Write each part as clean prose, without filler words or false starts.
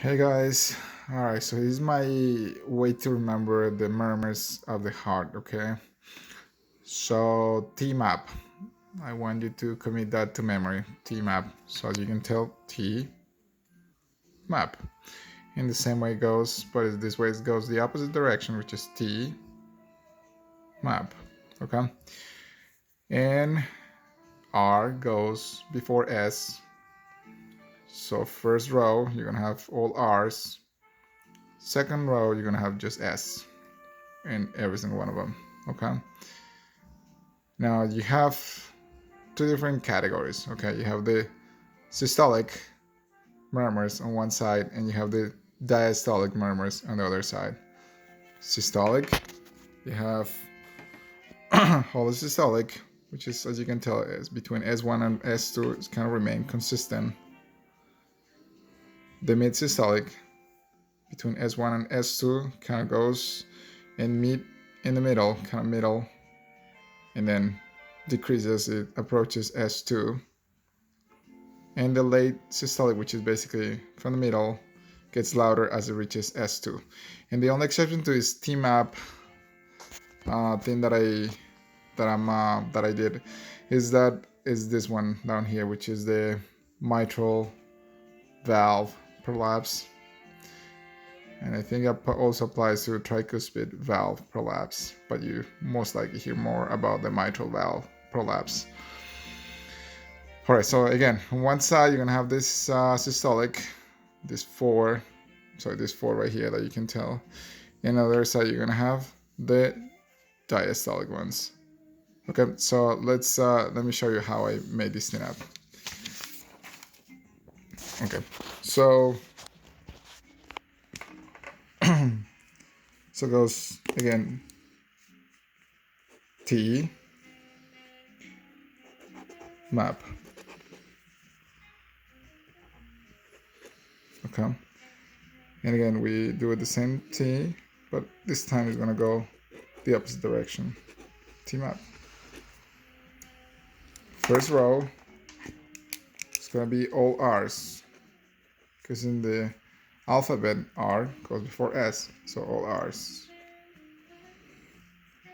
Hey guys, alright, so this is my way to remember the murmurs of the heart, okay? So, T map. I want you to commit that to memory. T map. So, as you can tell, T map. In the same way it goes, but this way it goes the opposite direction, which is T map, okay? And R goes before S. So, first row, you're gonna have all R's. Second row, you're gonna have just S in every single one of them, okay? Now you have two different categories. Okay, you have the systolic murmurs on one side, and you have the diastolic murmurs on the other side. Systolic, you have holosystolic, which is, as you can tell, is between S1 and S2. It's kind of remain consistent. The mid systolic, between S1 and S2, kind of goes and meet in the middle, kind of middle, and then decreases. It approaches S2. And the late systolic, which is basically from the middle, gets louder as it reaches S2. And the only exception to this T-map thing that I did is this one down here, which is the mitral valve prolapse. And I think that also applies to tricuspid valve prolapse, but you most likely hear more about the mitral valve prolapse. All right, so again, on one side you're gonna have this systolic, this four right here that you can tell. And on the other side you're gonna have the diastolic ones. Okay, so let me show you how I made this thing up. Okay, so so it goes again T map. Okay, and again we do it the same T, but this time it's gonna go the opposite direction. T map. First row, it's gonna be all R's, because in the alphabet R goes before S, so all R's.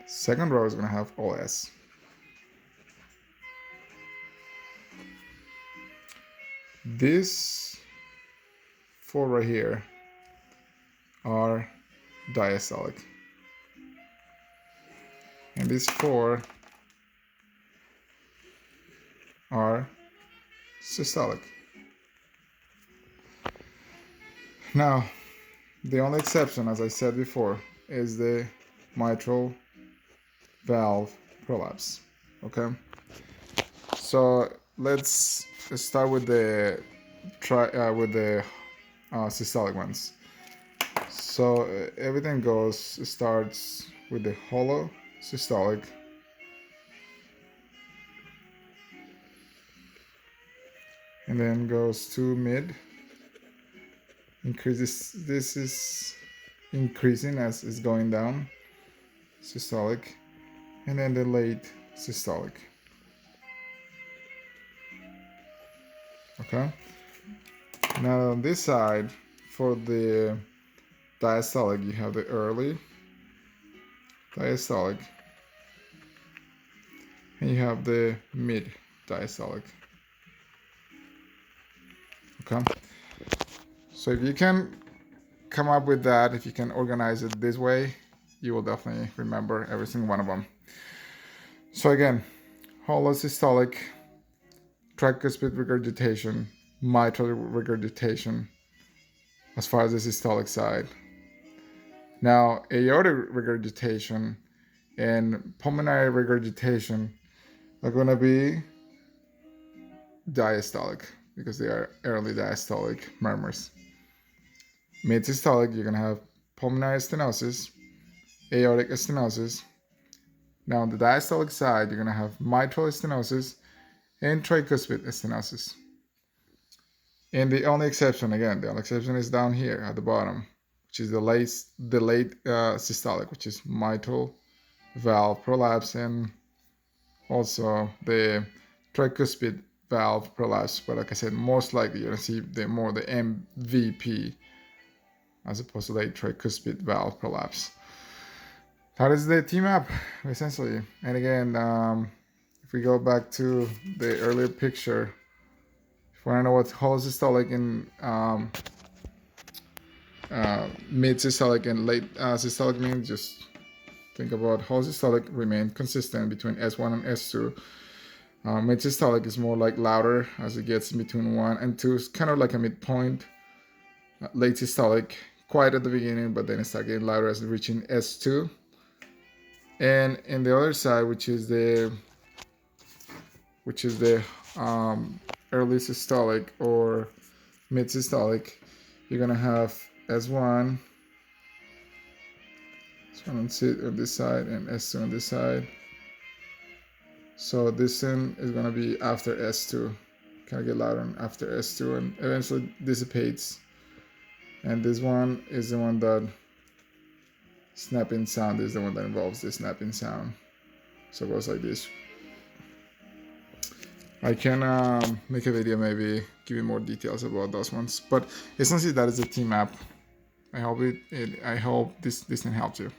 Second row is gonna have all S. These four right here are diastolic, and these four are systolic. Now, the only exception, as I said before, is the mitral valve prolapse. Okay, so let's start with the systolic ones. So everything starts with the hollow systolic, and then goes to mid. Increases. This is increasing as it's going down, systolic, and then the late systolic. Okay. Now on this side, for the diastolic, you have the early diastolic, and you have the mid diastolic. Okay. So if you can come up with that, if you can organize it this way, you will definitely remember every single one of them. So again, holosystolic, tricuspid regurgitation, mitral regurgitation, as far as the systolic side. Now, aortic regurgitation and pulmonary regurgitation are going to be diastolic, because they are early diastolic murmurs. Mid-systolic, you're going to have pulmonary stenosis, aortic stenosis. Now, on the diastolic side, you're going to have mitral stenosis and tricuspid stenosis. And the only exception, again, the only exception is down here at the bottom, which is the late systolic, which is mitral valve prolapse and also the tricuspid valve prolapse. But like I said, most likely you're going to see the MVP as opposed to like tricuspid valve prolapse. That is the T-map, essentially. And again, if we go back to the earlier picture, if you want to know what hollow systolic and mid-systolic and late systolic means, just think about hollow systolic remain consistent between S1 and S2. Mid-systolic is more like louder as it gets in between 1 and 2. It's kind of like a midpoint. Late systolic, quiet at the beginning, but then it starts getting louder as reaching S2. And in the other side, which is the early systolic or mid systolic, you're gonna have S1 on this side and S2 on this side. So this thing is gonna be after S2, kind of get louder after S2, and eventually dissipates. And this one is the one that snapping sound is the one that involves the snapping sound. So it goes like this. I can make a video maybe give you more details about those ones, but essentially that is the T-map. I hope I hope this thing helps you.